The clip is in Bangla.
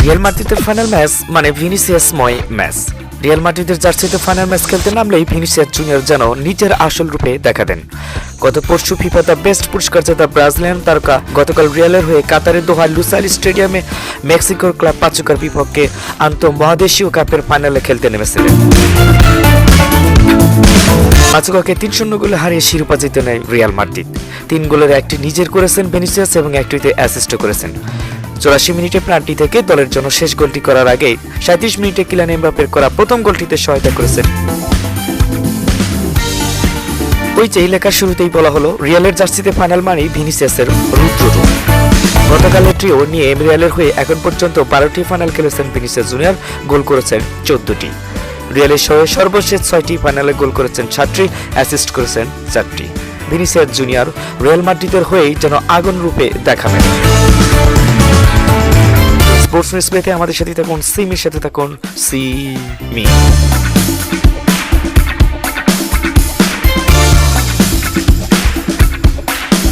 রিয়াল মাদ্রিদের ফাইনাল ম্যাচ মানে ভিনিসিয়াসময় ম্যাচ। রিয়াল মাদ্রিদের জার্সিতে ফাইনাল ম্যাচ খেলতে নামলেই ভিনিসিয়াস জুনিয়র যেন নিজের আসল রূপে দেখা দেন। গত পরশু ফিফা দ্য বেস্ট পুরস্কার জেতা ব্রাজিলিয়ান তারকা গতকাল রিয়ালের হয়ে কাতারের দোহা লুসাইল স্টেডিয়ামে মেক্সিকোর ক্লাব পাচুকার বিপক্ষে আন্তঃমহাদেশীয় কাপের ফাইনালে খেলতে নেমেছিলেন। পাচুকাকে ৩-০ গোলে হারিয়ে শিরোপা জিতে নেয় রিয়াল মাদ্রিদ। ৩ গোলের একটি নিজের করেছেন ভিনিসিয়াস এবং একটিতে অ্যাসিস্ট করেছেন। ৮৪ মিনিটে পেনাল্টি থেকে দলের জন্য শেষ গোলটি করার আগে ৩৭ মিনিটে কিলিয়ান এমবাপ্পের করা প্রথম গোলটিতে সহায়তা করেছেন। ওই যে লেখার শুরুতেই বলা হলো রিয়ালের জার্সিতে ফাইনাল মানেই ভিনিসিয়াসের রুদ্ররূপ। গতকালের ট্রিও নিয়ে রিয়ালের হয়ে এখন পর্যন্ত ১২টি ফাইনাল খেলেছেন ভিনিসিয়াস জুনিয়র, গোল করেছেন ১৪টি। রিয়ালের সঙ্গে সর্বশেষ ৬টি ফাইনালে গোল করেছেন ৭টি, অ্যাসিস্ট করেছেন ৪টি। ভিনিসিয়াস জুনিয়র রিয়াল মাদ্রিদের হয়েই যেন আগুন রূপে দেখাবেন। স্পোর্টস নিউজ পেতে আমাদের সাথে থাকুন, সিমির সাথে থাকুন, সিমি।